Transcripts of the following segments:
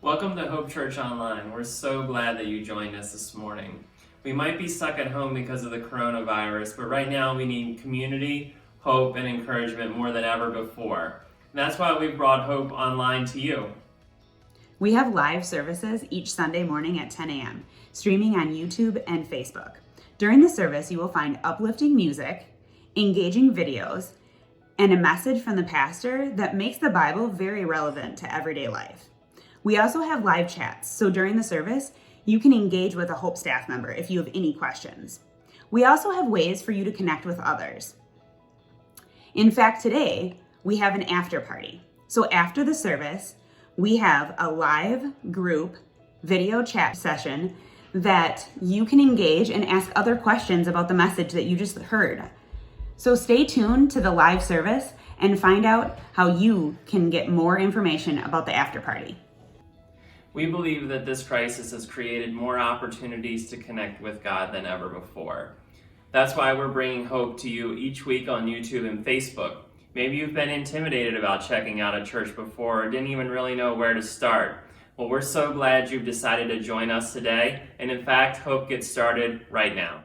Welcome to Hope Church Online. We're so glad that you joined us this morning. We might be stuck at home because of the coronavirus, but right now we need community, hope, and encouragement more than ever before. And that's why we've brought Hope Online to you. We have live services each Sunday morning at 10 a.m., streaming on YouTube and Facebook. During the service, you will find uplifting music, engaging videos, and a message from the pastor that makes the Bible very relevant to everyday life. We also have live chats, so during the service, you can engage with a Hope staff member if you have any questions. We also have ways for you to connect with others. In fact, today, we have an after party. So after the service, we have a live group video chat session that you can engage and ask other questions about the message that you just heard. So stay tuned to the live service and find out how you can get more information about the after party. We believe that this crisis has created more opportunities to connect with God than ever before. That's why we're bringing hope to you each week on YouTube and Facebook. Maybe you've been intimidated about checking out a church before or didn't even really know where to start. Well, we're so glad you've decided to join us today. And in fact, Hope gets started right now.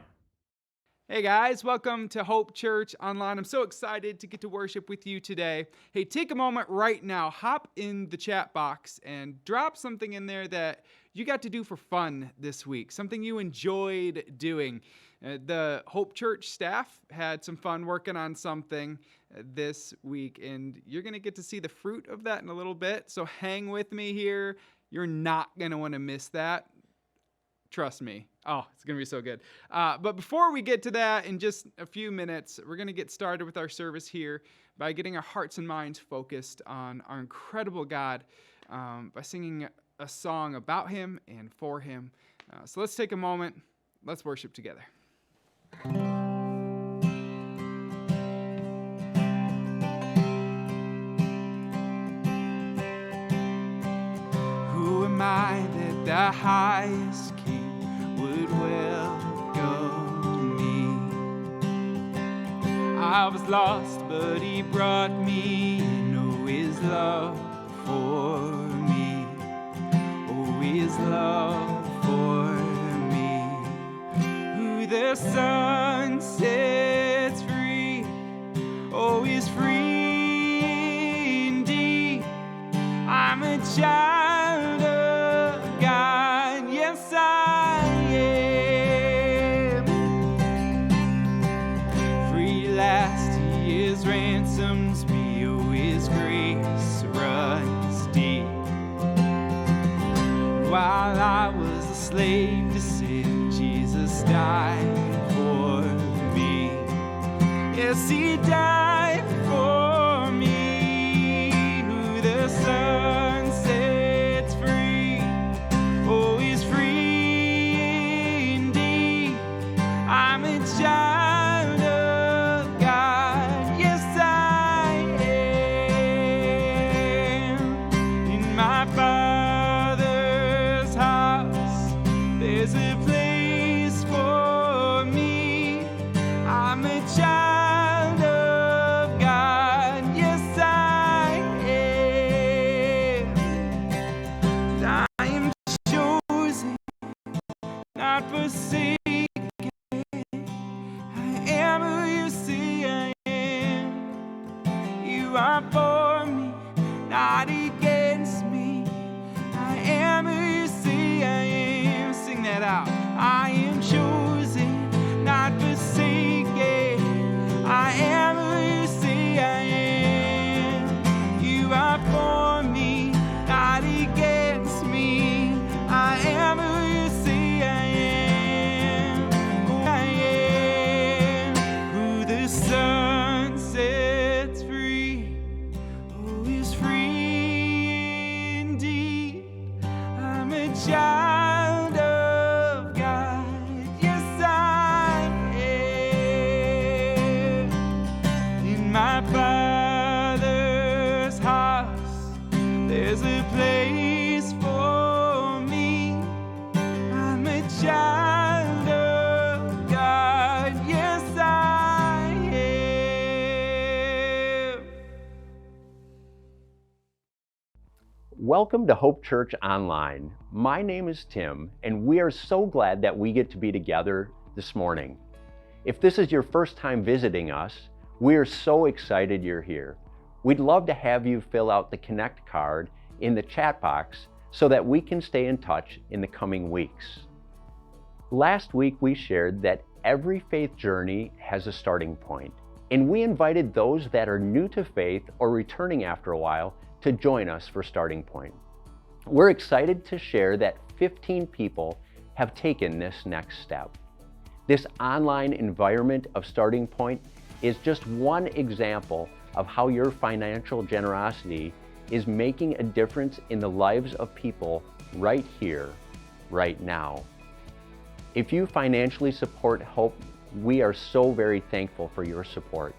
Hey guys, welcome to Hope Church Online. I'm so excited to get to worship with you today. Hey, take a moment right now, hop in the chat box and drop something in there that you got to do for fun this week, something you enjoyed doing. The Hope Church staff had some fun working on something this week, and you're going to get to see the fruit of that in a little bit, so hang with me here. You're not going to want to miss that. Trust me. Oh, it's going to be so good. But before we get to that, in just a few minutes, we're going to get started with our service here by getting our hearts and minds focused on our incredible God by singing a song about Him and for Him. So let's take a moment. Let's worship together. Who am I that the highest King would welcome me? I was lost, but He brought me in. Oh, His love for me. Oh, His love for me. Who the Son sets free, oh, is free indeed. I'm a child of God, yes I am. Free at last He is ransoms me, oh, His grace runs deep. While I was a slave to sin, Jesus died for me. Yes, He died for me. Who the Son sets free, oh, is free indeed. I'm a child of God, yes I am. In my Father's house, there's a place for me. I'm a child of God, yes I am. I am chosen, not forsaken. I am who you see I am. You are for me, not against me. I am who you see I am. Sing that out. I am chosen, not forsaken. I am who you see I am. You are for me, not against me. I am who you see I am. Who I am. Who the Son sets free, oh, is free indeed. I'm a child of God, yes I am. In my Father's house, there's a place for me. I'm a child of God, yes I am. Welcome to Hope Church Online. My name is Tim, and we are so glad that we get to be together this morning. If this is your first time visiting us, we are so excited you're here. We'd love to have you fill out the Connect card in the chat box so that we can stay in touch in the coming weeks. Last week we shared that every faith journey has a starting point, and we invited those that are new to faith or returning after a while to join us for Starting Point. We're excited to share that 15 people have taken this next step. This online environment of Starting Point is just one example of how your financial generosity is making a difference in the lives of people right here, right now. If you financially support Hope, we are so very thankful for your support.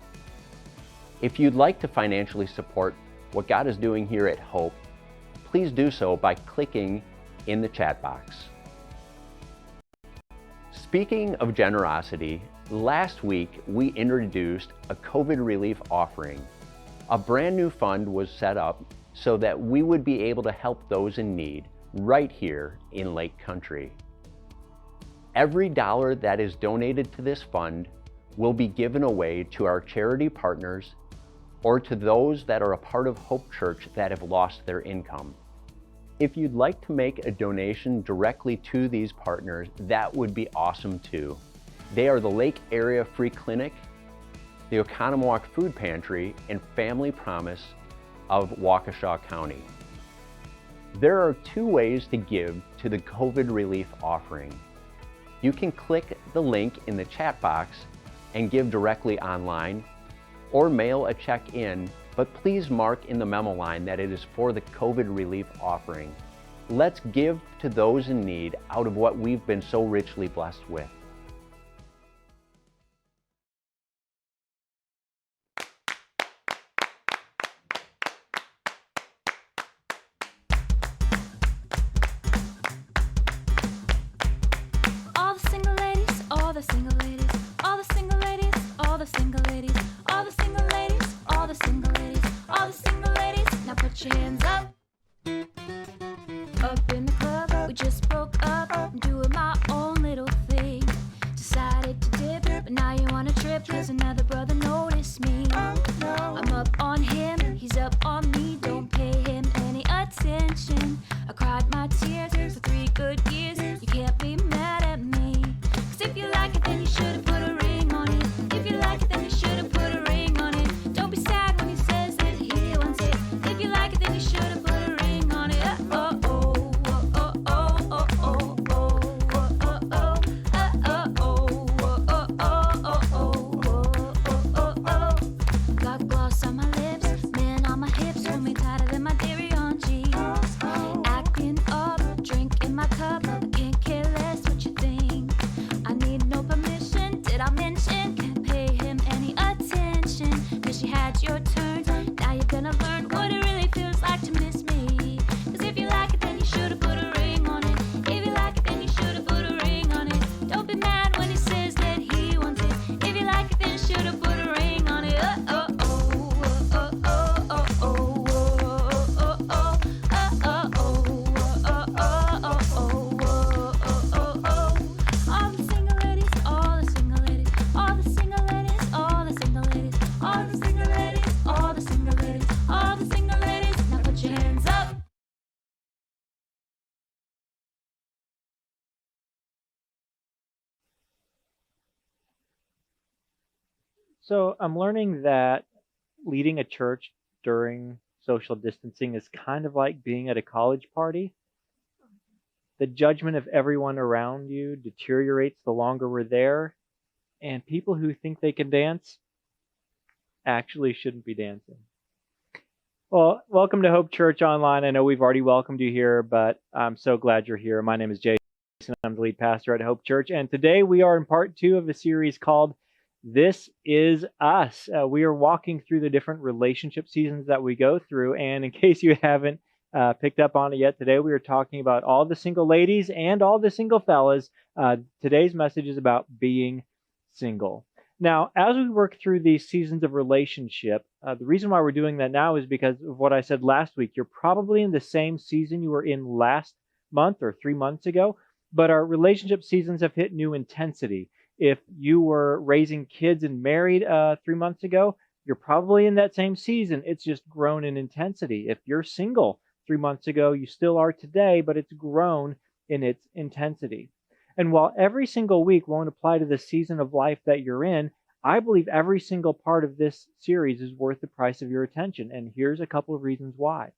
If you'd like to financially support what God is doing here at Hope, please do so by clicking in the chat box. Speaking of generosity, last week we introduced a COVID relief offering. A brand new fund was set up so that we would be able to help those in need right here in Lake Country. Every dollar that is donated to this fund will be given away to our charity partners or to those that are a part of Hope Church that have lost their income. If you'd like to make a donation directly to these partners, that would be awesome too. They are the Lake Area Free Clinic, the Oconomowoc Food Pantry, and Family Promise of Waukesha County. There are two ways to give to the COVID relief offering. You can click the link in the chat box and give directly online, or mail a check in, but please mark in the memo line that it is for the COVID relief offering. Let's give to those in need out of what we've been so richly blessed with. All the single ladies, all the single ladies, all the single ladies, all the single ladies, all the single ladies, all the single ladies, all the single ladies. Now put your hands up. Up in the club, we just broke up. I'm doing my own little thing. Decided to dip, but now you wanna trip, cause another brother noticed me. I'm up on him, he's up on me. Don't pay him any attention. I cried my tears for 3 good years. You can't be mad at me. Cause if you like it, then you should've put a ring on it. If you like it, then you should've put a ring on it. Don't be sad when he says that he wants it. If you like it, then you should've put a ring on it. Oh oh oh oh oh oh oh oh oh oh oh. Got gloss on my lips, man on my hips, hold me tighter than my dairy on jeans. Acting up, drink in my cup, I can't care less what you think. I need no permission, did I mention? Can't pay him any attention, cause you had your turn. Now you're gonna learn what it really feels like to miss me. Cause if you like it, then you should've put a ring on it. If you like it, then you should've put a ring on it. Don't be mad when he says that he wants it. If you like it, then you should've put a ring on it. Oh oh oh oh oh oh oh oh oh oh. All the single ladies, all the single ladies, all the single ladies, all the single ladies, all the single ladies, all the single ladies, all the single ladies. Now put your hands up. So I'm learning that leading a church during social distancing is kind of like being at a college party. The judgment of everyone around you deteriorates the longer we're there, and people who think they can dance actually shouldn't be dancing. Well, welcome to Hope Church Online. I know we've already welcomed you here, but I'm so glad you're here. My name is Jason. I'm the lead pastor at Hope Church, and today we are in part 2 of a series called This Is Us. We are walking through the different relationship seasons that we go through, and in case you haven't picked up on it yet, today we are talking about all the single ladies and all the single fellas. Today's message is about being single. Now, as we work through these seasons of relationship, the reason why we're doing that now is because of what I said last week. You're probably in the same season you were in last month or 3 months ago, but our relationship seasons have hit new intensity. If you were raising kids and married 3 months ago, you're probably in that same season. It's just grown in intensity. If you're single 3 months ago, you still are today, but it's grown in its intensity. And while every single week won't apply to the season of life that you're in, I believe every single part of this series is worth the price of your attention. And here's a couple of reasons why.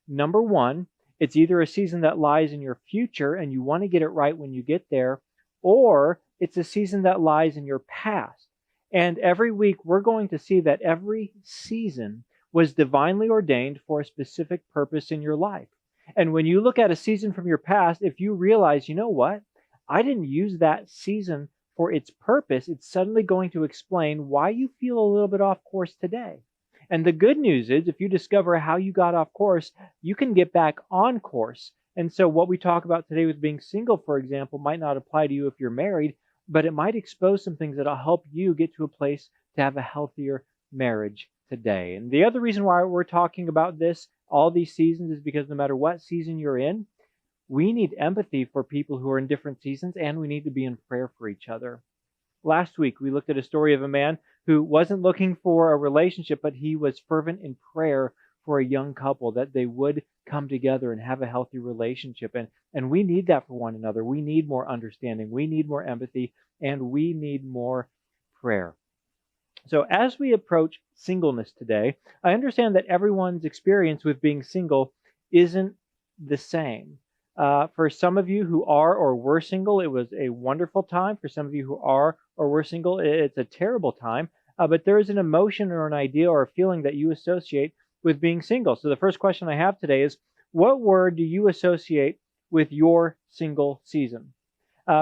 Number one, it's either a season that lies in your future and you want to get it right when you get there, or it's a season that lies in your past. And every week we're going to see that every season was divinely ordained for a specific purpose in your life. And when you look at a season from your past, if you realize, you know what? I didn't use that season for its purpose, it's suddenly going to explain why you feel a little bit off course today. And the good news is, if you discover how you got off course, you can get back on course. And so what we talk about today with being single, for example, might not apply to you if you're married, but it might expose some things that'll help you get to a place to have a healthier marriage today. And the other reason why we're talking about this, all these seasons, is because no matter what season you're in, we need empathy for people who are in different seasons, and we need to be in prayer for each other. Last week, we looked at a story of a man who wasn't looking for a relationship, but he was fervent in prayer for a young couple that they would come together and have a healthy relationship. And we need that for one another. We need more understanding. We need more empathy, and we need more prayer. So as we approach singleness today, I understand that everyone's experience with being single isn't the same. For some of you who are or were single, it was a wonderful time. For some of you who are or were single, it's a terrible time. But there is an emotion or an idea or a feeling that you associate with being single. So the first question I have today is, what word do you associate with your single season?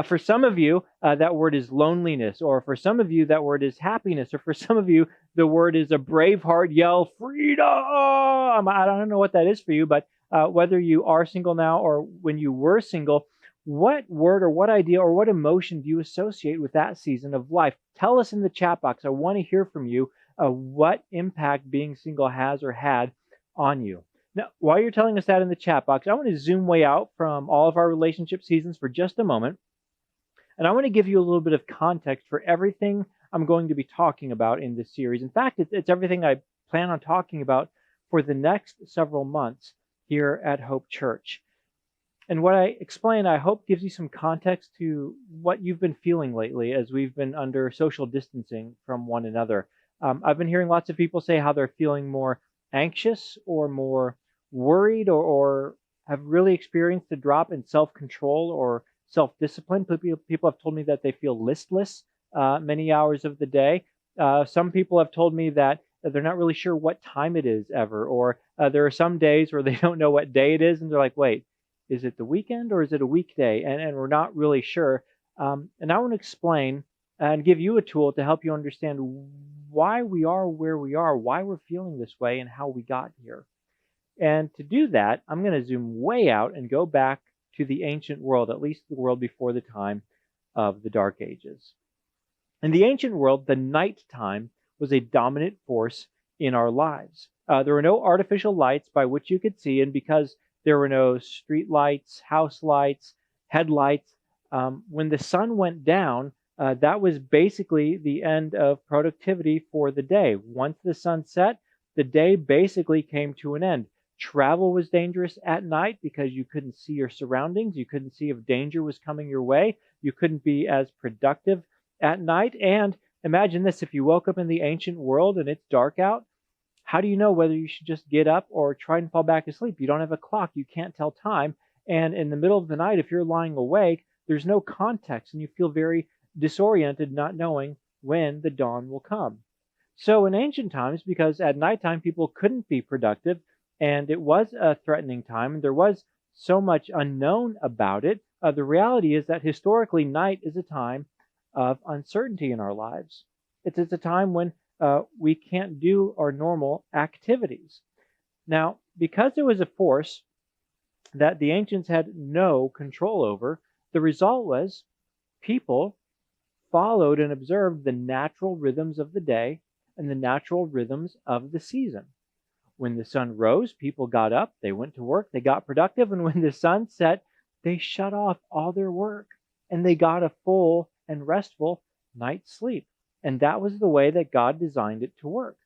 For some of you, that word is loneliness, or for some of you, that word is happiness, or for some of you, the word is a Braveheart yell, freedom! I don't know what that is for you, but whether you are single now or when you were single, what word or what idea or what emotion do you associate with that season of life? Tell us in the chat box. I want to hear from you what impact being single has or had on you. Now, while you're telling us that in the chat box, I want to zoom way out from all of our relationship seasons for just a moment. And I want to give you a little bit of context for everything I'm going to be talking about in this series. In fact, it's everything I plan on talking about for the next several months here at Hope Church. And what I explain, I hope, gives you some context to what you've been feeling lately as we've been under social distancing from one another. I've been hearing lots of people say how they're feeling more anxious or more worried or have really experienced a drop in self-control or self-discipline. People have told me that they feel listless many hours of the day. Some people have told me that they're not really sure what time it is ever, or there are some days where they don't know what day it is, and they're like, wait, is it the weekend or is it a weekday? And we're not really sure. And I want to explain and give you a tool to help you understand why we are where we are, why we're feeling this way, and how we got here. And to do that, I'm going to zoom way out and go back to the ancient world, at least the world before the time of the Dark Ages. In the ancient world, the nighttime was a dominant force in our lives. There were no artificial lights by which you could see, and because there were no street lights, house lights, headlights, when the sun went down, that was basically the end of productivity for the day. Once the sun set, the day basically came to an end. Travel was dangerous at night because you couldn't see your surroundings. You couldn't see if danger was coming your way. You couldn't be as productive at night. And imagine this, if you woke up in the ancient world and it's dark out, how do you know whether you should just get up or try and fall back asleep? You don't have a clock. You can't tell time. And in the middle of the night, if you're lying awake, there's no context and you feel very disoriented, not knowing when the dawn will come. So in ancient times, because at nighttime people couldn't be productive, and it was a threatening time, and there was so much unknown about it, the reality is that historically night is a time of uncertainty in our lives. It's a time when we can't do our normal activities. Now, because there was a force that the ancients had no control over, the result was people followed and observed the natural rhythms of the day and the natural rhythms of the season. When the sun rose, people got up, they went to work, they got productive, and when the sun set, they shut off all their work and they got a full and restful night's sleep. And that was the way that God designed it to work.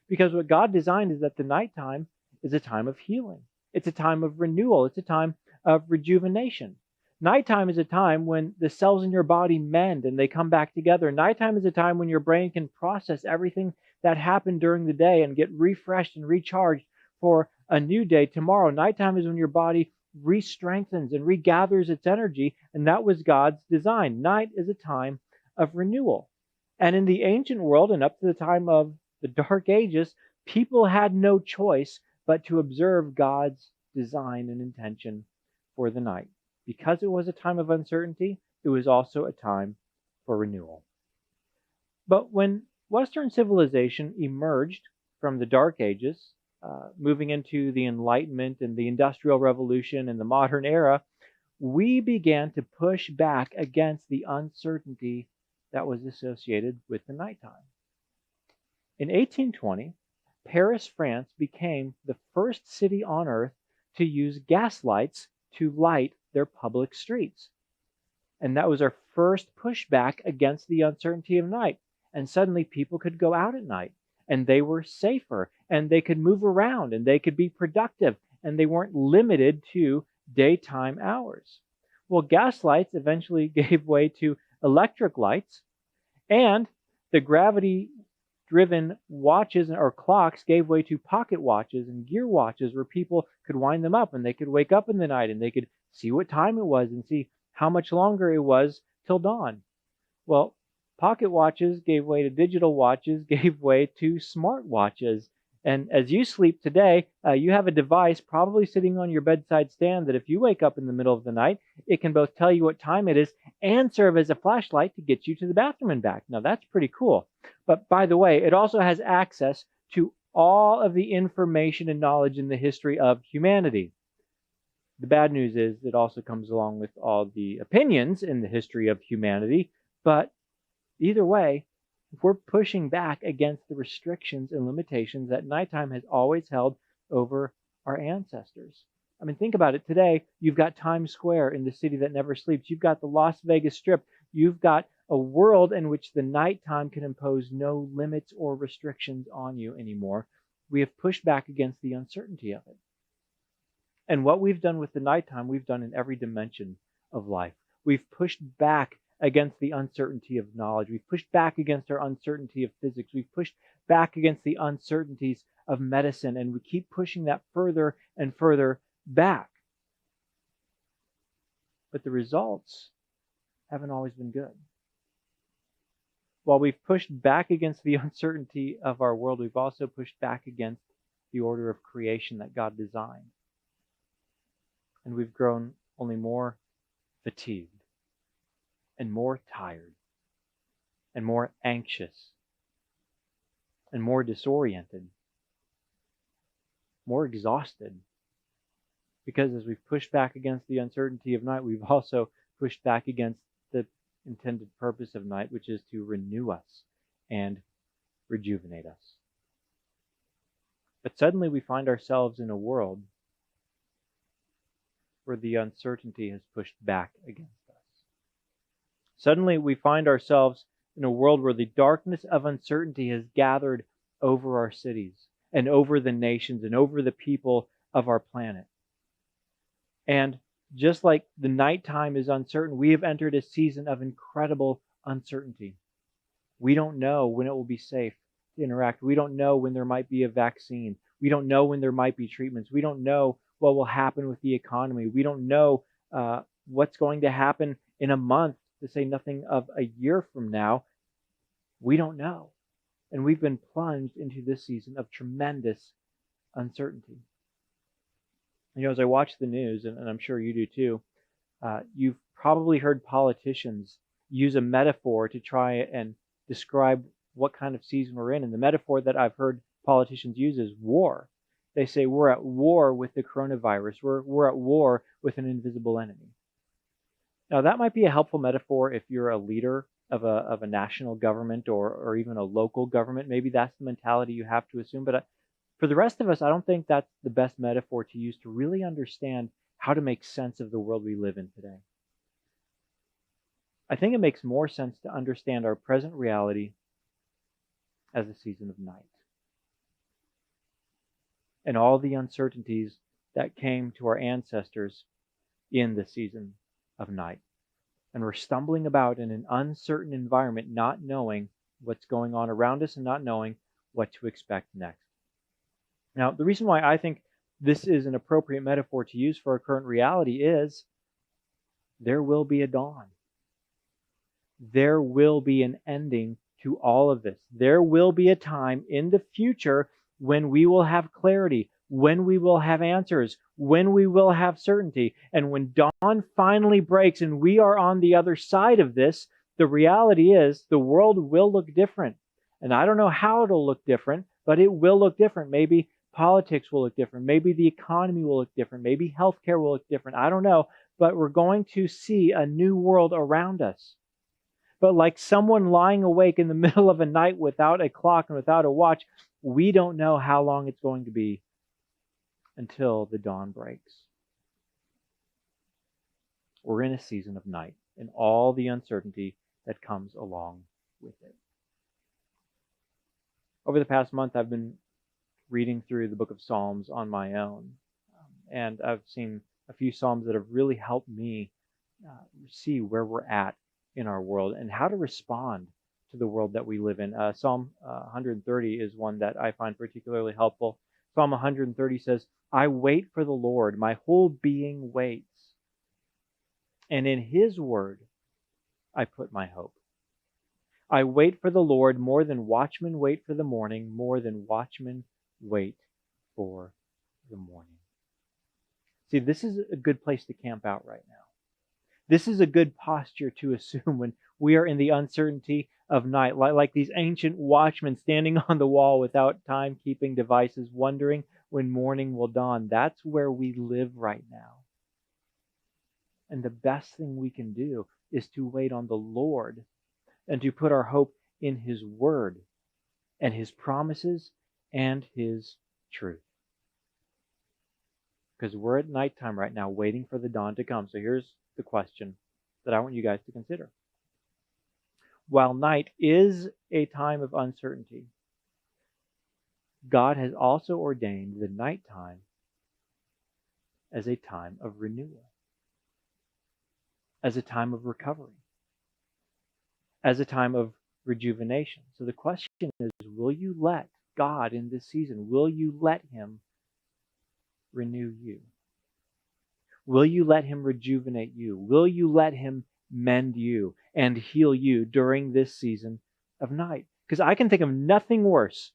Because what God designed is that the nighttime is a time of healing. It's a time of renewal. It's a time of rejuvenation. Nighttime is a time when the cells in your body mend and they come back together. Nighttime is a time when your brain can process everything that happened during the day and get refreshed and recharged for a new day tomorrow. Nighttime is when your body re-strengthens and regathers its energy, and that was God's design. Night is a time of renewal. And in the ancient world and up to the time of the Dark Ages, people had no choice but to observe God's design and intention for the night. Because it was a time of uncertainty, it was also a time for renewal. But when Western civilization emerged from the Dark Ages, moving into the Enlightenment and the Industrial Revolution and the modern era, we began to push back against the uncertainty that was associated with the nighttime. In 1820, Paris, France became the first city on earth to use gas lights to light their public streets. And that was our first pushback against the uncertainty of night. And suddenly people could go out at night and they were safer and they could move around and they could be productive and they weren't limited to daytime hours. Well, gas lights eventually gave way to electric lights, and the gravity-driven watches or clocks gave way to pocket watches and gear watches where people could wind them up and they could wake up in the night and they could see what time it was and see how much longer it was till dawn. Well, pocket watches gave way to digital watches, gave way to smart watches. And as you sleep today, you have a device probably sitting on your bedside stand that if you wake up in the middle of the night, it can both tell you what time it is and serve as a flashlight to get you to the bathroom and back. Now that's pretty cool. But by the way, it also has access to all of the information and knowledge in the history of humanity. The bad news is it also comes along with all the opinions in the history of humanity. But either way, if we're pushing back against the restrictions and limitations that nighttime has always held over our ancestors. I mean, think about it. Today, you've got Times Square in the city that never sleeps. You've got the Las Vegas Strip. You've got a world in which the nighttime can impose no limits or restrictions on you anymore. We have pushed back against the uncertainty of it. And what we've done with the nighttime, we've done in every dimension of life. We've pushed back against the uncertainty of knowledge. We've pushed back against our uncertainty of physics. We've pushed back against the uncertainties of medicine, and we keep pushing that further and further back. But the results haven't always been good. While we've pushed back against the uncertainty of our world, we've also pushed back against the order of creation that God designed. And we've grown only more fatigued and more tired and more anxious and more disoriented, more exhausted. Because as we've pushed back against the uncertainty of night, we've also pushed back against the intended purpose of night, which is to renew us and rejuvenate us. But suddenly we find ourselves in a world where the uncertainty has pushed back against us. Suddenly we find ourselves in a world where the darkness of uncertainty has gathered over our cities and over the nations and over the people of our planet. And just like the nighttime is uncertain, we have entered a season of incredible uncertainty. We don't know when it will be safe to interact. We don't know when there might be a vaccine. We don't know when there might be treatments. We don't know what will happen with the economy. We don't know what's going to happen in a month, to say nothing of a year from now. We don't know. And we've been plunged into this season of tremendous uncertainty. You know, as I watch the news, and I'm sure you do too, you've probably heard politicians use a metaphor to try and describe what kind of season we're in. And the metaphor that I've heard politicians use is war. They say we're at war with the coronavirus. We're at war with an invisible enemy. Now, that might be a helpful metaphor if you're a leader of a national government or even a local government. Maybe that's the mentality you have to assume. But for the rest of us, I don't think that's the best metaphor to use to really understand how to make sense of the world we live in today. I think it makes more sense to understand our present reality as a season of night. And all the uncertainties that came to our ancestors in the season of night. And we're stumbling about in an uncertain environment, not knowing what's going on around us and not knowing what to expect next. Now, the reason why I think this is an appropriate metaphor to use for our current reality is there will be a dawn. There will be an ending to all of this. There will be a time in the future when we will have clarity, when we will have answers, when we will have certainty. And when dawn finally breaks and we are on the other side of this, the reality is the world will look different. And I don't know how it'll look different, but it will look different. Maybe politics will look different. Maybe the economy will look different. Maybe healthcare will look different. I don't know. But we're going to see a new world around us. But like someone lying awake in the middle of a night without a clock and without a watch, we don't know how long it's going to be until the dawn breaks. We're in a season of night and all the uncertainty that comes along with it. Over the past month, I've been reading through the book of Psalms on my own. And I've seen a few Psalms that have really helped me see where we're at in our world and how to respond to the world that we live in. Psalm 130 is one that I find particularly helpful. Psalm 130 says, "I wait for the Lord, my whole being waits. And in His word I put my hope. I wait for the Lord more than watchmen wait for the morning, more than watchmen wait for the morning." See, this is a good place to camp out right now. This is a good posture to assume when we are in the uncertainty of night, like these ancient watchmen standing on the wall without timekeeping devices, wondering when morning will dawn. That's where we live right now. And the best thing we can do is to wait on the Lord and to put our hope in His word and His promises and His truth. Because we're at nighttime right now waiting for the dawn to come. So here's the question that I want you guys to consider. While night is a time of uncertainty, God has also ordained the nighttime as a time of renewal, as a time of recovery, as a time of rejuvenation. So the question is, will you let God in this season, will you let Him renew you? Will you let Him rejuvenate you? Will you let Him mend you and heal you during this season of night? Because I can think of nothing worse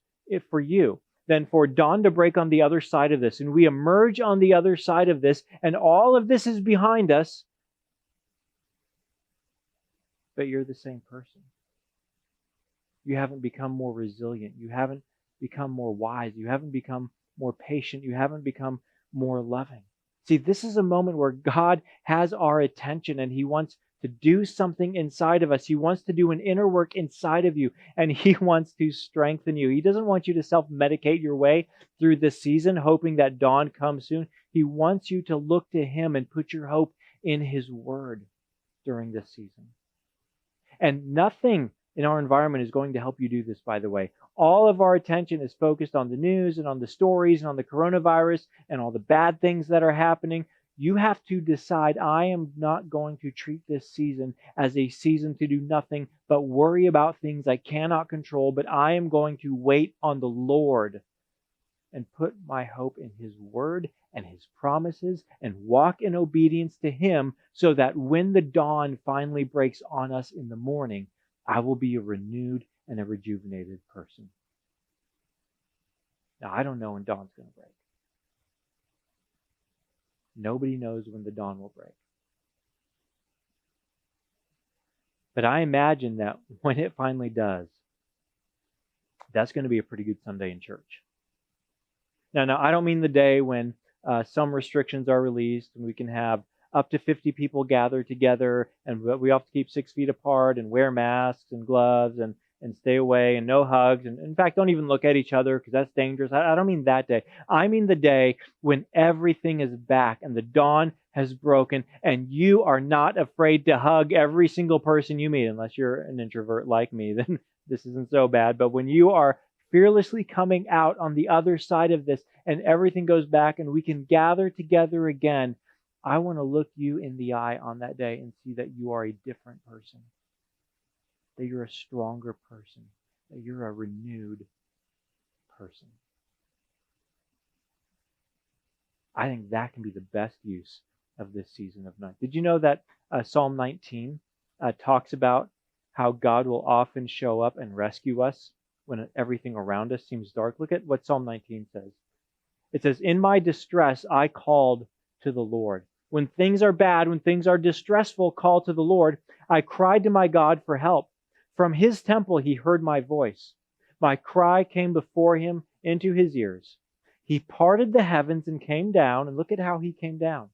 for you than for dawn to break on the other side of this, and we emerge on the other side of this, and all of this is behind us, but you're the same person. You haven't become more resilient. You haven't become more wise. You haven't become more patient. You haven't become more loving. See, this is a moment where God has our attention and He wants to do something inside of us. He wants to do an inner work inside of you, and He wants to strengthen you. He doesn't want you to self-medicate your way through this season, hoping that dawn comes soon. He wants you to look to Him and put your hope in His word during this season. And nothing in our environment is going to help you do this, by the way. All of our attention is focused on the news and on the stories and on the coronavirus and all the bad things that are happening. You have to decide, I am not going to treat this season as a season to do nothing but worry about things I cannot control, but I am going to wait on the Lord and put my hope in His word and His promises and walk in obedience to Him so that when the dawn finally breaks on us in the morning, I will be a renewed and a rejuvenated person. Now, I don't know when dawn's going to break. Nobody knows when the dawn will break. But I imagine that when it finally does, that's going to be a pretty good Sunday in church. Now, I don't mean the day when some restrictions are released and we can have up to 50 people gather together, and we have to keep 6 feet apart and wear masks and gloves and stay away and no hugs. And in fact, don't even look at each other because that's dangerous. I don't mean that day. I mean the day when everything is back and the dawn has broken and you are not afraid to hug every single person you meet, unless you're an introvert like me, then this isn't so bad. But when you are fearlessly coming out on the other side of this and everything goes back and we can gather together again, I want to look you in the eye on that day and see that you are a different person, that you're a stronger person, that you're a renewed person. I think that can be the best use of this season of night. Did you know that Psalm 19 talks about how God will often show up and rescue us when everything around us seems dark? Look at what Psalm 19 says. It says, "In my distress, I called to the Lord." When things are bad, when things are distressful, call to the Lord. I cried to my God for help. From his temple, he heard my voice. My cry came before him into his ears. He parted the heavens and came down, and look at how he came down.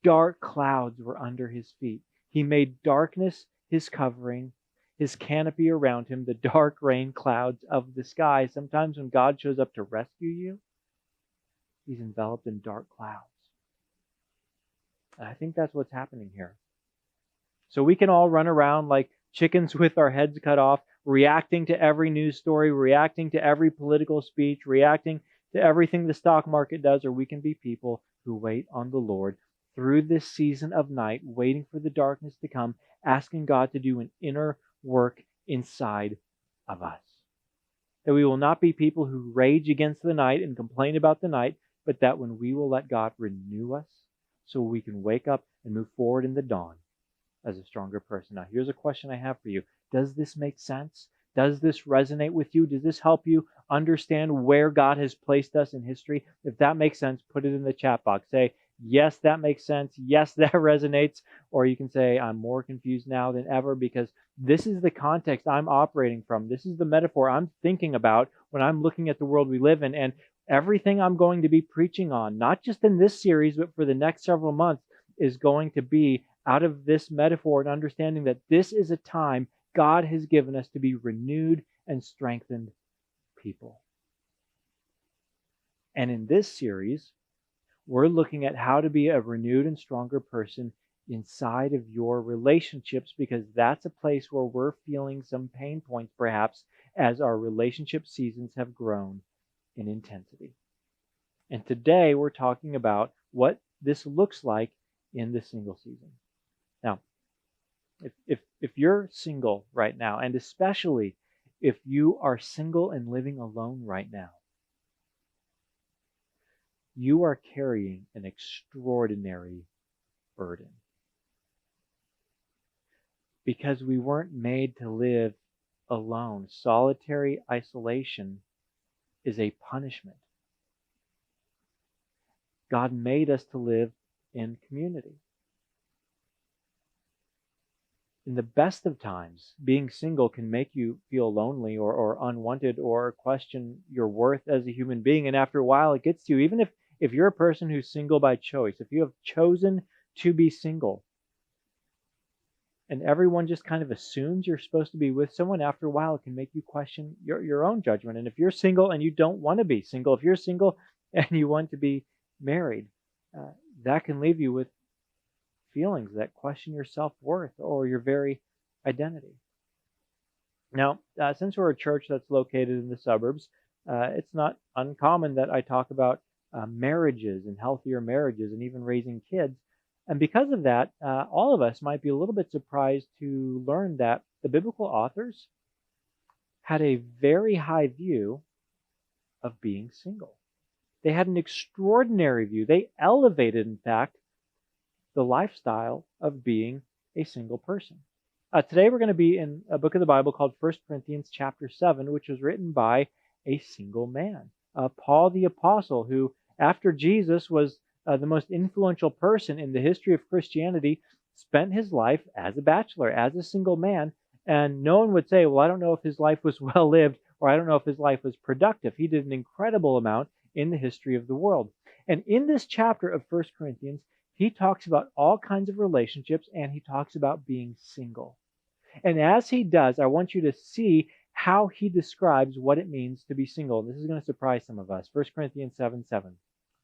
Dark clouds were under his feet. He made darkness his covering, his canopy around him, the dark rain clouds of the sky. Sometimes when God shows up to rescue you, he's enveloped in dark clouds. And I think that's what's happening here. So we can all run around like chickens with our heads cut off, reacting to every news story, reacting to every political speech, reacting to everything the stock market does, or we can be people who wait on the Lord through this season of night, waiting for the darkness to come, asking God to do an inner work inside of us. That we will not be people who rage against the night and complain about the night, but that when we will let God renew us so we can wake up and move forward in the dawn as a stronger person. Now, here's a question I have for you. Does this make sense? Does this resonate with you? Does this help you understand where God has placed us in history? If that makes sense, put it in the chat box. Say, yes, that makes sense. Yes, that resonates. Or you can say, I'm more confused now than ever because this is the context I'm operating from. This is the metaphor I'm thinking about when I'm looking at the world we live in. And everything I'm going to be preaching on, not just in this series, but for the next several months, is going to be out of this metaphor and understanding that this is a time God has given us to be renewed and strengthened people. And in this series, we're looking at how to be a renewed and stronger person inside of your relationships, because that's a place where we're feeling some pain points, perhaps, as our relationship seasons have grown in intensity. And today we're talking about what this looks like in the single season. Now, if you're single right now, and especially if you are single and living alone right now, you are carrying an extraordinary burden. Because we weren't made to live alone. Solitary isolation is a punishment. God made us to live in community. In the best of times, being single can make you feel lonely or unwanted or question your worth as a human being. And after a while, it gets to you. Even if you're a person who's single by choice, if you have chosen to be single, and everyone just kind of assumes you're supposed to be with someone, after a while, it can make you question your own judgment. And if you're single and you don't want to be single, if you're single and you want to be married, that can leave you with feelings that question your self-worth or your very identity. Now, since we're a church that's located in the suburbs, it's not uncommon that I talk about marriages and healthier marriages and even raising kids. And because of that, all of us might be a little bit surprised to learn that the biblical authors had a very high view of being single. They had an extraordinary view. They elevated, in fact, the lifestyle of being a single person. Today we're going to be in a book of the Bible called 1 Corinthians chapter 7, which was written by a single man, Paul the Apostle, who, after Jesus was the most influential person in the history of Christianity, spent his life as a bachelor, as a single man. And no one would say, well, I don't know if his life was well lived, or I don't know if his life was productive. He did an incredible amount in the history of the world. And in this chapter of 1 Corinthians, he talks about all kinds of relationships, and he talks about being single. And as he does, I want you to see how he describes what it means to be single. This is going to surprise some of us. 1 Corinthians 7:7.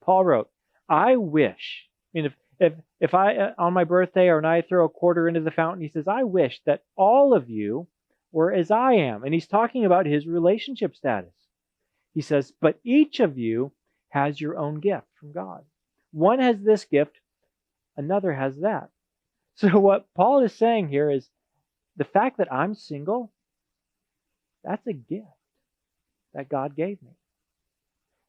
Paul wrote, I wish, I mean, if I, on my birthday, or when I throw a quarter into the fountain, he says, I wish that all of you were as I am. And he's talking about his relationship status. He says, but each of you has your own gift from God. One has this gift, another has that. So what Paul is saying here is the fact that I'm single, that's a gift that God gave me.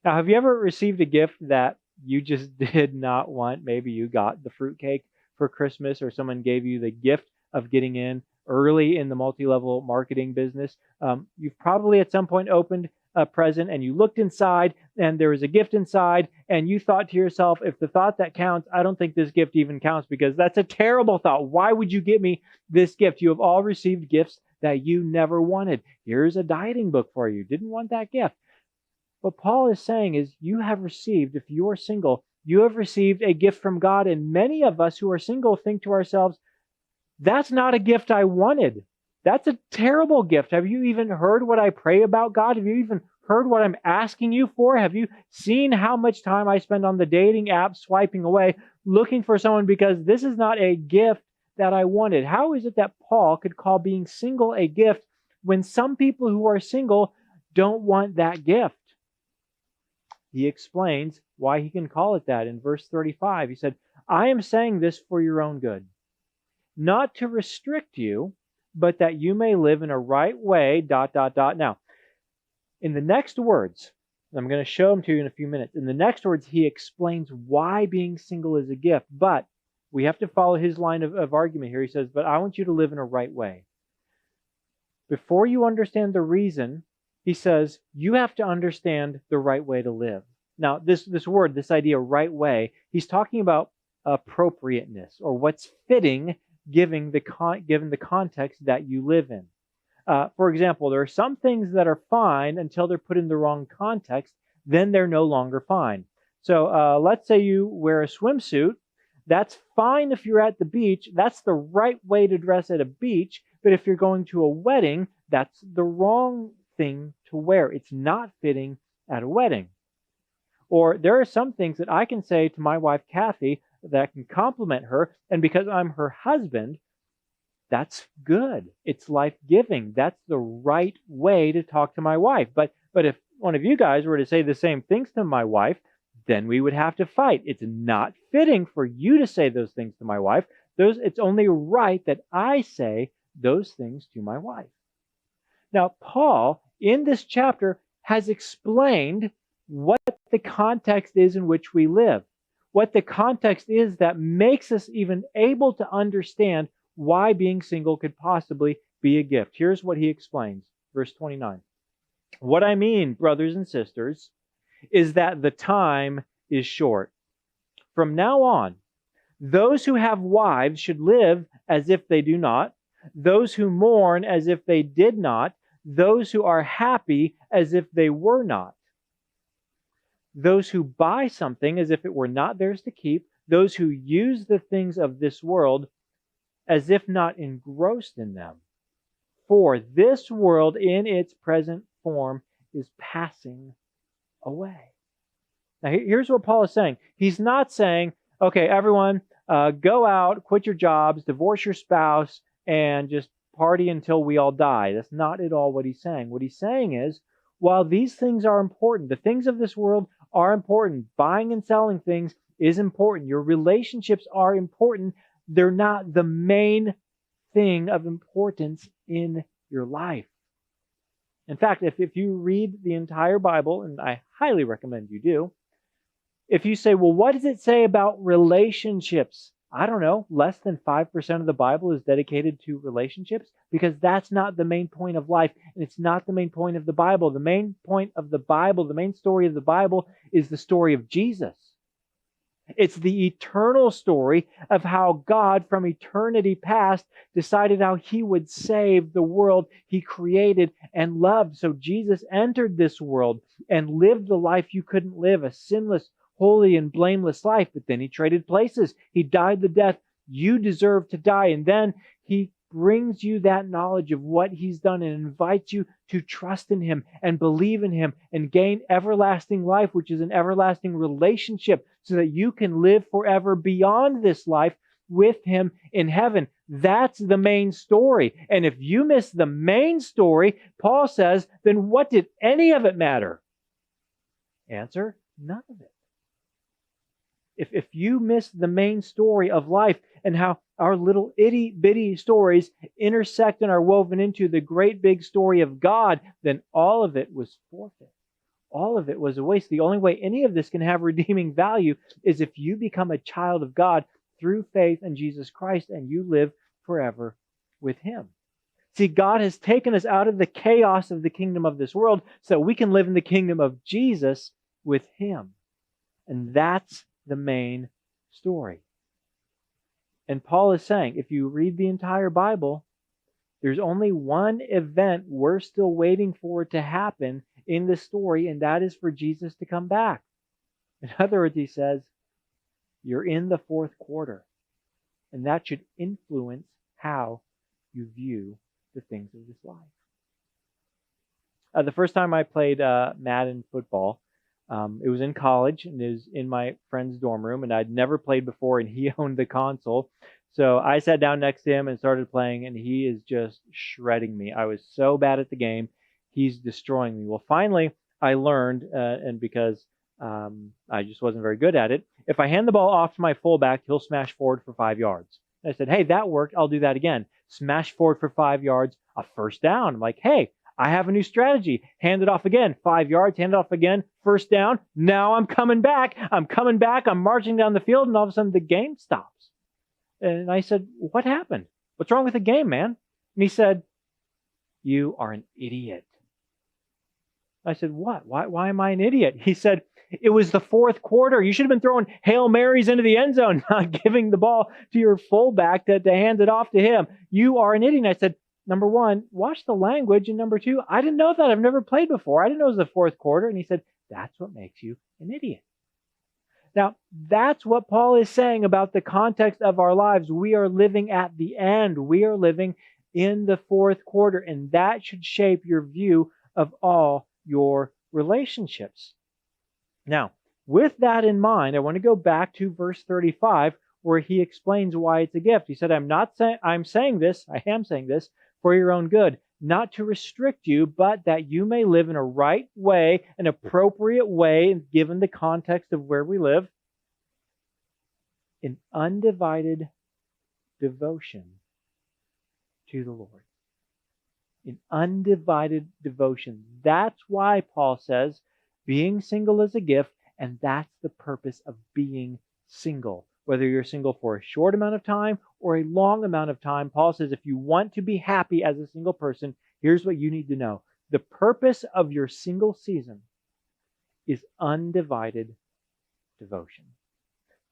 Now, have you ever received a gift that you just did not want? Maybe you got the fruitcake for Christmas, or someone gave you the gift of getting in early in the multi-level marketing business. You've probably at some point opened a present and you looked inside and there was a gift inside, and you thought to yourself, if the thought that counts, I don't think this gift even counts, because that's a terrible thought. Why would you give me this gift? You have all received gifts that you never wanted. Here's a dieting book for you. Didn't want that gift. What Paul is saying is you have received, if you are single, you have received a gift from God. And many of us who are single think to ourselves, that's not a gift I wanted. That's a terrible gift. Have you even heard what I pray about, God? Have you even heard what I'm asking you for? Have you seen how much time I spend on the dating app swiping away, looking for someone, because this is not a gift that I wanted? How is it that Paul could call being single a gift when some people who are single don't want that gift? He explains why he can call it that in verse 35. He said, I am saying this for your own good, not to restrict you, but that you may live in a right way, ... Now, in the next words, I'm going to show them to you in a few minutes. In the next words, he explains why being single is a gift, but we have to follow his line of argument here. He says, but I want you to live in a right way. Before you understand the reason, he says, you have to understand the right way to live. Now, this word, this idea, right way, he's talking about appropriateness, or what's fitting given the context that you live in. For example, there are some things that are fine until they're put in the wrong context, then they're no longer fine. So let's say you wear a swimsuit. That's fine if you're at the beach. That's the right way to dress at a beach. But if you're going to a wedding, that's the wrong thing to wear. It's not fitting at a wedding. Or there are some things that I can say to my wife, Kathy, that can compliment her, and because I'm her husband, that's good. It's life-giving. That's the right way to talk to my wife. But if one of you guys were to say the same things to my wife, then we would have to fight. It's not fitting for you to say those things to my wife. It's only right that I say those things to my wife. Now, Paul, in this chapter, has explained what the context is in which we live, what the context is that makes us even able to understand why being single could possibly be a gift. Here's what he explains, verse 29. What I mean, brothers and sisters, is that the time is short. From now on, those who have wives should live as if they do not, those who mourn as if they did not, those who are happy as if they were not, those who buy something as if it were not theirs to keep, those who use the things of this world as if not engrossed in them. For this world in its present form is passing away. Now here's what Paul is saying. He's not saying, okay, everyone, go out, quit your jobs, divorce your spouse, and just party until we all die. That's not at all what he's saying. What he's saying is, while these things are important, the things of this world are important, buying and selling things is important, your relationships are important, they're not the main thing of importance in your life. In fact, if you read the entire Bible, and I highly recommend you do, if you say, well, what does it say about relationships? I don't know, less than 5% of the Bible is dedicated to relationships, because that's not the main point of life, and it's not the main point of the Bible. The main point of the Bible, the main story of the Bible, is the story of Jesus. It's the eternal story of how God from eternity past decided how he would save the world he created and loved. So Jesus entered this world and lived the life you couldn't live, a sinless, holy and blameless life, but then he traded places. He died the death you deserve to die. And then he brings you that knowledge of what he's done and invites you to trust in him and believe in him and gain everlasting life, which is an everlasting relationship, so that you can live forever beyond this life with him in heaven. That's the main story. And if you miss the main story, Paul says, then what did any of it matter? Answer, none of it. If you miss the main story of life and how our little itty-bitty stories intersect and are woven into the great big story of God, then all of it was forfeit. All of it was a waste. The only way any of this can have redeeming value is if you become a child of God through faith in Jesus Christ and you live forever with him. See, God has taken us out of the chaos of the kingdom of this world so we can live in the kingdom of Jesus with him. And that's the main story. And Paul is saying, if you read the entire Bible, there's only one event we're still waiting for it to happen in the story, and that is for Jesus to come back. In other words, he says, you're in the fourth quarter, and that should influence how you view the things of this life. The first time I played Madden football, it was in college, and it was in my friend's dorm room, and I'd never played before, and he owned the console. So I sat down next to him and started playing, and he is just shredding me. I was so bad at the game, he's destroying me. Well, finally, I learned, and because I just wasn't very good at it, if I hand the ball off to my fullback, he'll smash forward for 5 yards. And I said, hey, that worked. I'll do that again. Smash forward for 5 yards, a first down. I'm like, hey, I have a new strategy. Hand it off again, 5 yards, hand it off again, first down. Now I'm coming back. I'm marching down the field, and all of a sudden the game stops. And I said, what happened? What's wrong with the game, man? And he said, you are an idiot. I said, what? Why am I an idiot? He said, it was the fourth quarter. You should have been throwing Hail Marys into the end zone, not giving the ball to your fullback to hand it off to him. You are an idiot. And I said, number one, watch the language. And number two, I didn't know that. I've never played before. I didn't know it was the fourth quarter. And he said, that's what makes you an idiot. Now, that's what Paul is saying about the context of our lives. We are living at the end. We are living in the fourth quarter. And that should shape your view of all your relationships. Now, with that in mind, I want to go back to verse 35, where he explains why it's a gift. He said, I am saying this for your own good, not to restrict you, but that you may live in a right way, an appropriate way, given the context of where we live, in undivided devotion to the Lord. In undivided devotion. That's why Paul says being single is a gift, and that's the purpose of being single. Whether you're single for a short amount of time or a long amount of time, Paul says if you want to be happy as a single person, here's what you need to know. The purpose of your single season is undivided devotion.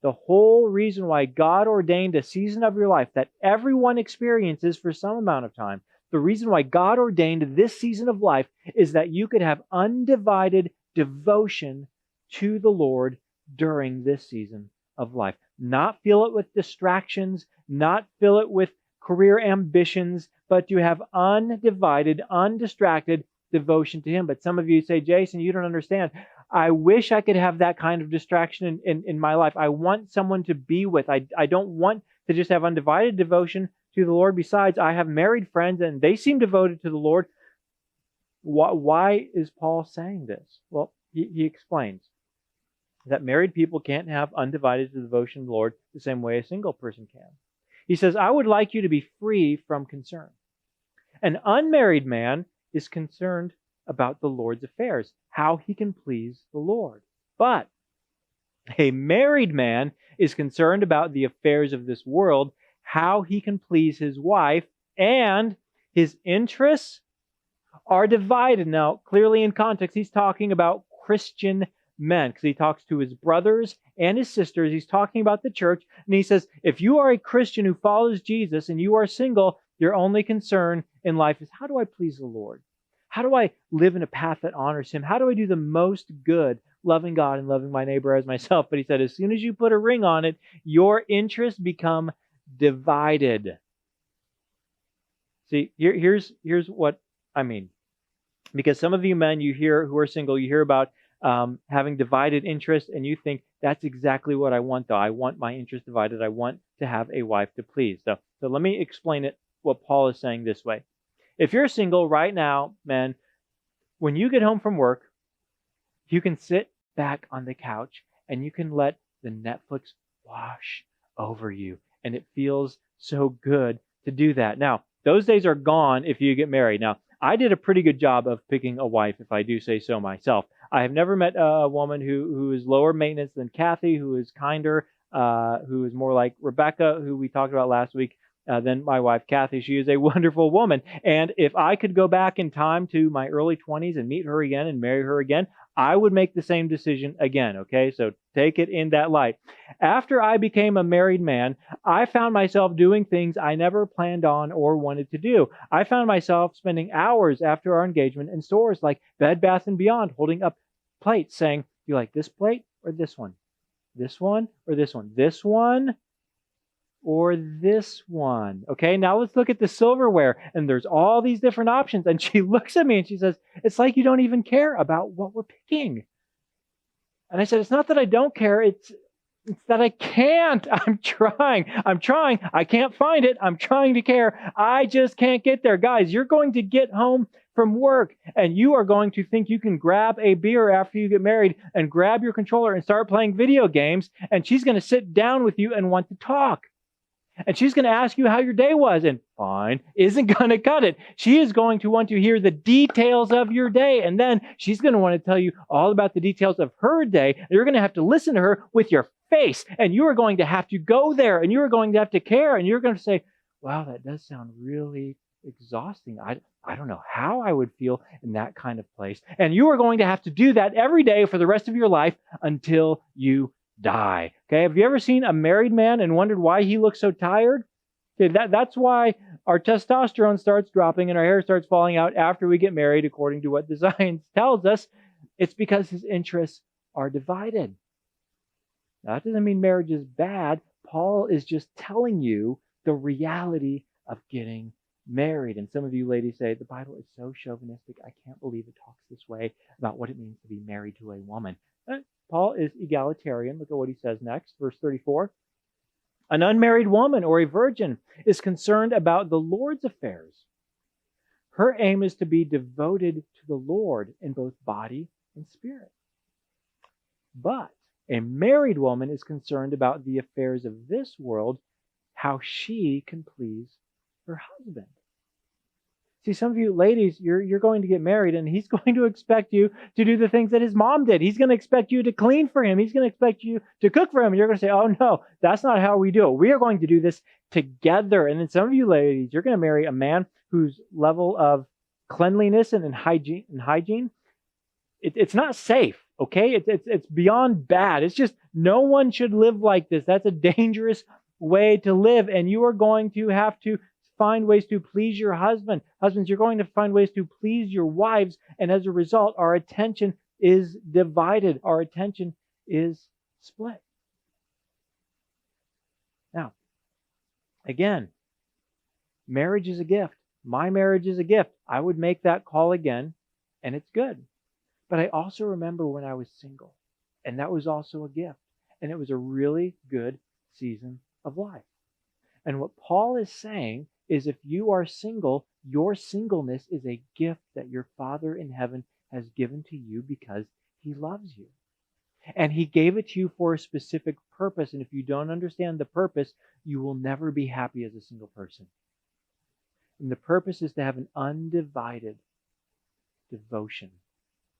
The whole reason why God ordained a season of your life that everyone experiences for some amount of time, the reason why God ordained this season of life is that you could have undivided devotion to the Lord during this season of life. Not fill it with distractions, not fill it with career ambitions, but to have undivided, undistracted devotion to Him. But some of you say, Jason, you don't understand. I wish I could have that kind of distraction in my life. I want someone to be with. I don't want to just have undivided devotion to the Lord. Besides, I have married friends and they seem devoted to the Lord. Why is Paul saying this? Well, he explains that married people can't have undivided devotion to the Lord the same way a single person can. He says, I would like you to be free from concern. An unmarried man is concerned about the Lord's affairs, how he can please the Lord. But a married man is concerned about the affairs of this world, how he can please his wife, and his interests are divided. Now, clearly in context, he's talking about Christian men, because he talks to his brothers and his sisters. He's talking about the church, and he says, if you are a Christian who follows Jesus and you are single, your only concern in life is, how do I please the Lord? How do I live in a path that honors Him? How do I do the most good loving God and loving my neighbor as myself. But he said, as soon as you put a ring on it, your interests become divided. See, here's what I mean. Because some of you men you hear who are single, you hear about having divided interests, and you think that's exactly what I want, though. I want my interest divided. I want to have a wife to please. So let me explain it, what Paul is saying this way. If you're single right now, men, when you get home from work, you can sit back on the couch and you can let the Netflix wash over you. And it feels so good to do that. Now, those days are gone if you get married. Now, I did a pretty good job of picking a wife, if I do say so myself. I have never met a woman who is lower maintenance than Kathy, who is kinder, who is more like Rebecca, who we talked about last week, than my wife, Kathy. She is a wonderful woman. And if I could go back in time to my early 20s and meet her again and marry her again, I would make the same decision again, okay? So take it in that light. After I became a married man, I found myself doing things I never planned on or wanted to do. I found myself spending hours after our engagement in stores like Bed Bath & Beyond, holding up plates saying, do you like this plate or this one? This one or this one? This one or this one? Okay, now let's look at the silverware. And there's all these different options. And she looks at me and she says, it's like you don't even care about what we're picking. And I said, it's not that I don't care. It's that I can't. I'm trying. I can't find it. I'm trying to care. I just can't get there. Guys, you're going to get home from work and you are going to think you can grab a beer after you get married and grab your controller and start playing video games. And she's going to sit down with you and want to talk. And she's going to ask you how your day was, and fine isn't going to cut it. She is going to want to hear the details of your day, and then she's going to want to tell you all about the details of her day. And you're going to have to listen to her with your face, and you are going to have to go there, and you are going to have to care, and you're going to say, wow, that does sound really exhausting. I don't know how I would feel in that kind of place. And you are going to have to do that every day for the rest of your life until you die. Okay, have you ever seen a married man and wondered why he looks so tired? Okay, that's why our testosterone starts dropping and our hair starts falling out after we get married, according to what the science tells us. It's because his interests are divided. Now, that doesn't mean marriage is bad. Paul is just telling you the reality of getting married. And some of you ladies say, the Bible is so chauvinistic. I can't believe it talks this way about what it means to be married to a woman. Paul is egalitarian. Look at what he says next, verse 34. An unmarried woman or a virgin is concerned about the Lord's affairs. Her aim is to be devoted to the Lord in both body and spirit. But a married woman is concerned about the affairs of this world, how she can please her husband. See, some of you ladies, you're going to get married and he's going to expect you to do the things that his mom did. He's going to expect you to clean for him. He's going to expect you to cook for him. And you're going to say, oh no, that's not how we do it. We are going to do this together. And then some of you ladies, you're going to marry a man whose level of cleanliness and hygiene, it's not safe, okay? It's beyond bad. It's just no one should live like this. That's a dangerous way to live. And you are going to have to find ways to please your husband. Husbands, you're going to find ways to please your wives. And as a result, our attention is divided. Our attention is split. Now, again, marriage is a gift. My marriage is a gift. I would make that call again, and it's good. But I also remember when I was single, and that was also a gift. And it was a really good season of life. And what Paul is saying is if you are single, your singleness is a gift that your Father in heaven has given to you because he loves you. And he gave it to you for a specific purpose. And if you don't understand the purpose, you will never be happy as a single person. And the purpose is to have an undivided devotion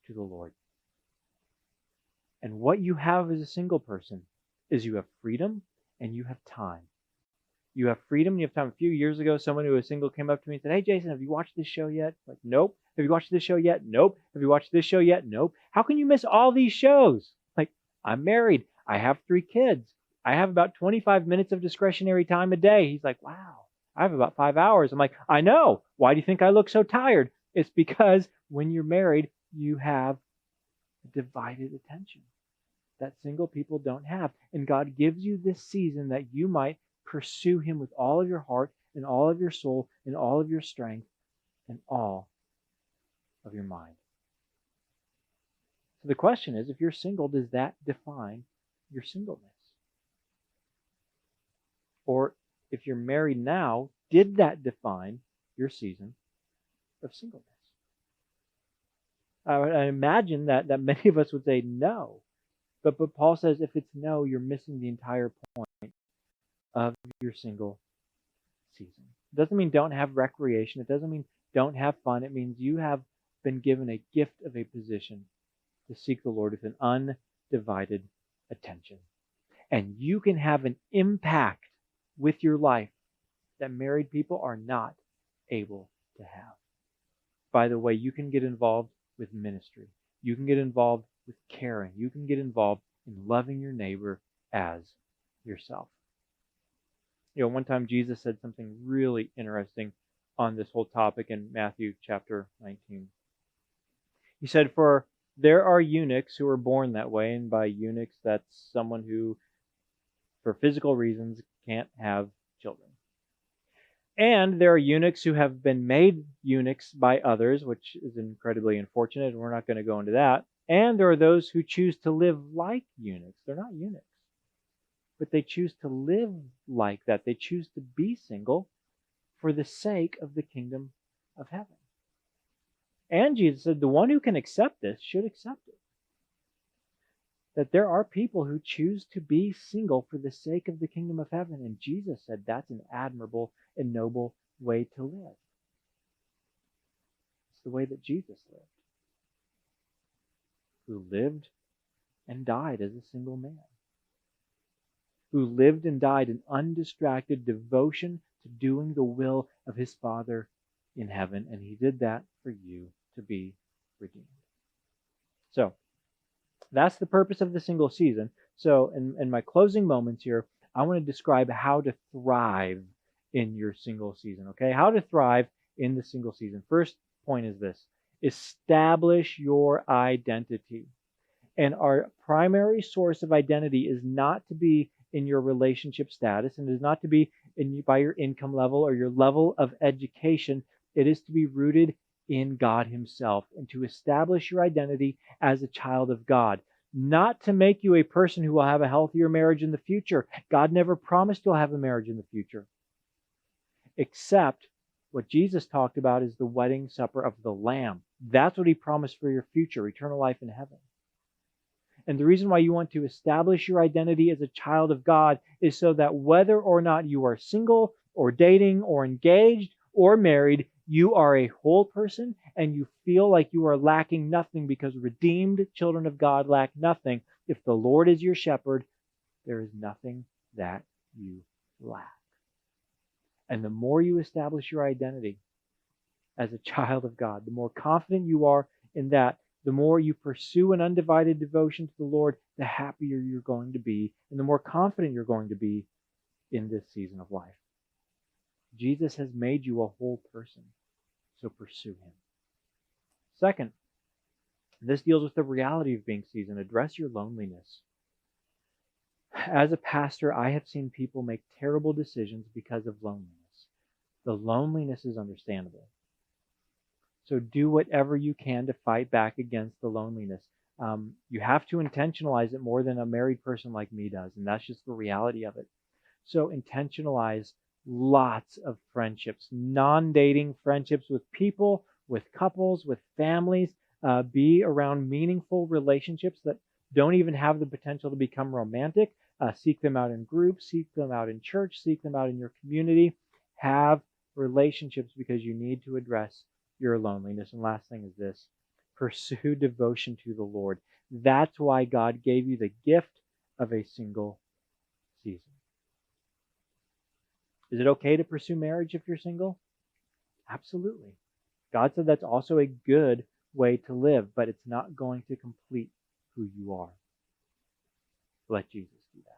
to the Lord. And what you have as a single person is you have freedom and you have time. You have freedom and you have time. A few years ago, someone who was single came up to me and said, hey, Jason, have you watched this show yet? I'm like, nope. Have you watched this show yet? Nope. Have you watched this show yet? Nope. How can you miss all these shows? Like, I'm married. I have 3 kids. I have about 25 minutes of discretionary time a day. He's like, wow, I have about 5 hours. I'm like, I know. Why do you think I look so tired? It's because when you're married, you have a divided attention that single people don't have. And God gives you this season that you might pursue Him with all of your heart and all of your soul and all of your strength and all of your mind. So the question is, if you're single, does that define your singleness? Or if you're married now, did that define your season of singleness? I imagine that many of us would say no. But Paul says if it's no, you're missing the entire point of your single season. It doesn't mean don't have recreation. It doesn't mean don't have fun. It means you have been given a gift of a position to seek the Lord with an undivided attention. And you can have an impact with your life that married people are not able to have. By the way, you can get involved with ministry. You can get involved with caring. You can get involved in loving your neighbor as yourself. One time Jesus said something really interesting on this whole topic in Matthew chapter 19. He said, "For there are eunuchs who are born that way," and by eunuchs, that's someone who, for physical reasons, can't have children. "And there are eunuchs who have been made eunuchs by others," which is incredibly unfortunate, and we're not going to go into that. "And there are those who choose to live like eunuchs." They're not eunuchs, but they choose to live like that. They choose to be single for the sake of the kingdom of heaven. And Jesus said the one who can accept this should accept it. That there are people who choose to be single for the sake of the kingdom of heaven. And Jesus said that's an admirable and noble way to live. It's the way that Jesus lived, who lived and died as a single man, who lived and died in undistracted devotion to doing the will of his Father in heaven. And he did that for you to be redeemed. So, that's the purpose of the single season. So in my closing moments here, I want to describe how to thrive in your single season, okay? How to thrive in the single season. First point is this: establish your identity. And our primary source of identity is not to be in your relationship status, and is not to be by your income level or your level of education. It is to be rooted in God Himself, and to establish your identity as a child of God. Not to make you a person who will have a healthier marriage in the future. God never promised you'll have a marriage in the future. Except what Jesus talked about is the wedding supper of the Lamb. That's what He promised for your future, eternal life in heaven. And the reason why you want to establish your identity as a child of God is so that whether or not you are single or dating or engaged or married, you are a whole person and you feel like you are lacking nothing, because redeemed children of God lack nothing. If the Lord is your shepherd, there is nothing that you lack. And the more you establish your identity as a child of God, the more confident you are in that, the more you pursue an undivided devotion to the Lord, the happier you're going to be, and the more confident you're going to be in this season of life. Jesus has made you a whole person, so pursue Him. Second, this deals with the reality of being seasoned. Address your loneliness. As a pastor, I have seen people make terrible decisions because of loneliness. The loneliness is understandable. So do whatever you can to fight back against the loneliness. You have to intentionalize it more than a married person like me does, and that's just the reality of it. So intentionalize lots of friendships, non-dating friendships with people, with couples, with families. Be around meaningful relationships that don't even have the potential to become romantic. Seek them out in groups, seek them out in church, seek them out in your community. Have relationships because you need to address your loneliness. And last thing is this: pursue devotion to the Lord. That's why God gave you the gift of a single season. Is it okay to pursue marriage if you're single? Absolutely. God said that's also a good way to live, but it's not going to complete who you are. Let Jesus do that.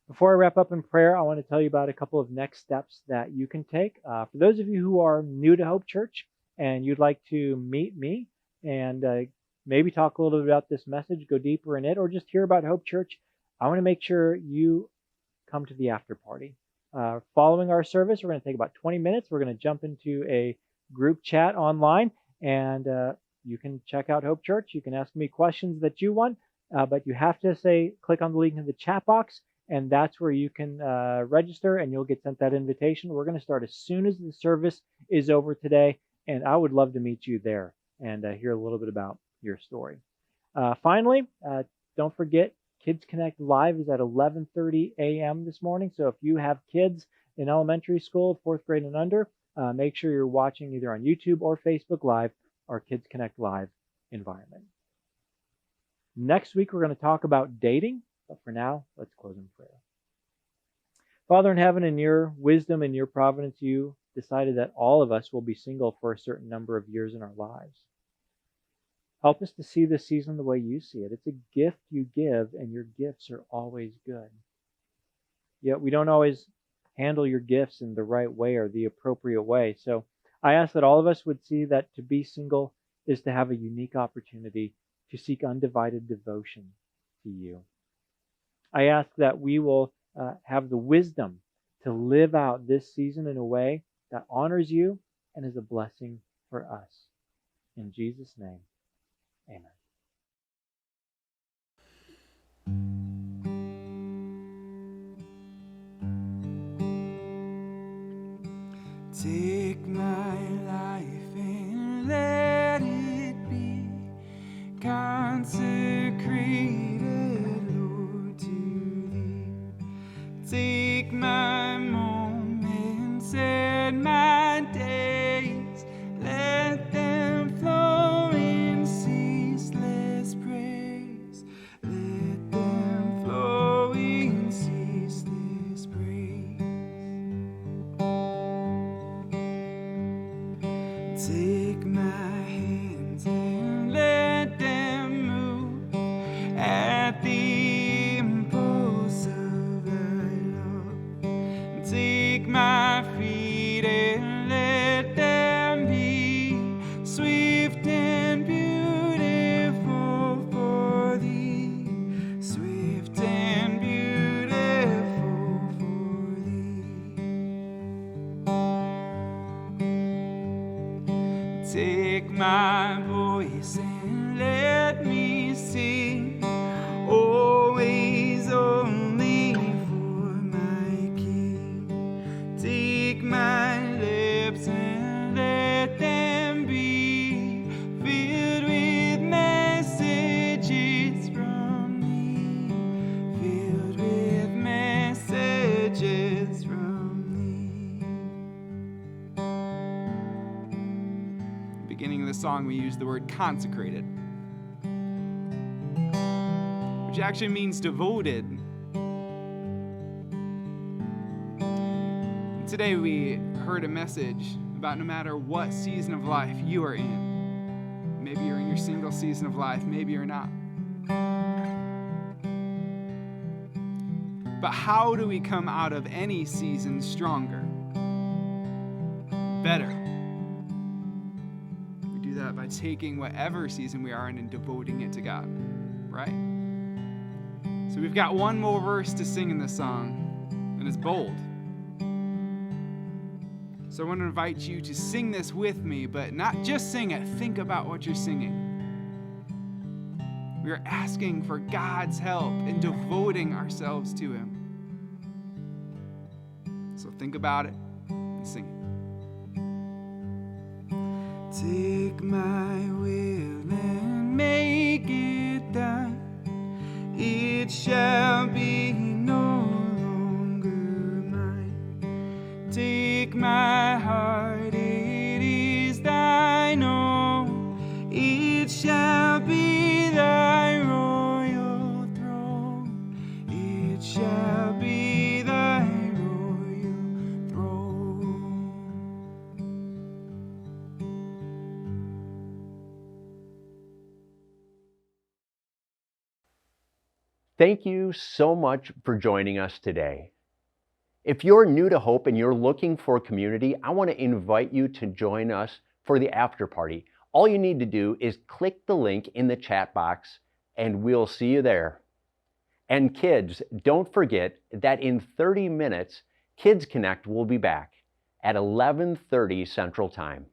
Before I wrap up in prayer, I want to tell you about a couple of next steps that you can take. For those of you who are new to Hope Church and you'd like to meet me and maybe talk a little bit about this message, go deeper in it, or just hear about Hope Church, I want to make sure you come to the after party. Following our service, we're going to take about 20 minutes. We're going to jump into a group chat online, and you can check out Hope Church. You can ask me questions that you want, but you have to click on the link in the chat box, and that's where you can register, and you'll get sent that invitation. We're going to start as soon as the service is over today, and I would love to meet you there and hear a little bit about your story. Finally, don't forget, Kids Connect Live is at 11:30 a.m. this morning. So if you have kids in elementary school, 4th grade and under, make sure you're watching either on YouTube or Facebook Live, our Kids Connect Live environment. Next week, we're going to talk about dating. But for now, let's close in prayer. Father in heaven, in your wisdom and your providence, you decided that all of us will be single for a certain number of years in our lives. Help us to see this season the way you see it. It's a gift you give, and your gifts are always good. Yet we don't always handle your gifts in the right way or the appropriate way. So I ask that all of us would see that to be single is to have a unique opportunity to seek undivided devotion to you. I ask that we will have the wisdom to live out this season in a way that honors you and is a blessing for us. In Jesus' name. Amen. Take my life and let it be consecrated, Lord, to thee. Take my moments and my days, let them flow in ceaseless praise. Let them flow in ceaseless praise. Take my hands and let them move at the impulse of thy love. Take my feet and let them be swift and beautiful for thee. Swift and beautiful for thee. Take my voice and let me sing, always only for my King. Take my lips and let them be filled with messages from thee. Filled with messages from thee. Beginning of the song, we use the word consecrated, which actually means devoted. Today we heard a message about no matter what season of life you are in. Maybe you're in your single season of life, maybe you're not. But how do we come out of any season stronger? Better. We do that by taking whatever season we are in and devoting it to God, right? So we've got one more verse to sing in this song, and it's bold. So I want to invite you to sing this with me, but not just sing it, think about what you're singing. We are asking for God's help in devoting ourselves to Him. So think about it and sing it. Take my will and make it thine. It shall be no longer mine. Take my heart, it is thine own. It shall be thy royal throne. It shall be thy royal throne. Thank you so much for joining us today. If you're new to Hope and you're looking for a community, I want to invite you to join us for the after party. All you need to do is click the link in the chat box and we'll see you there. And kids, don't forget that in 30 minutes, Kids Connect will be back at 11:30 Central Time.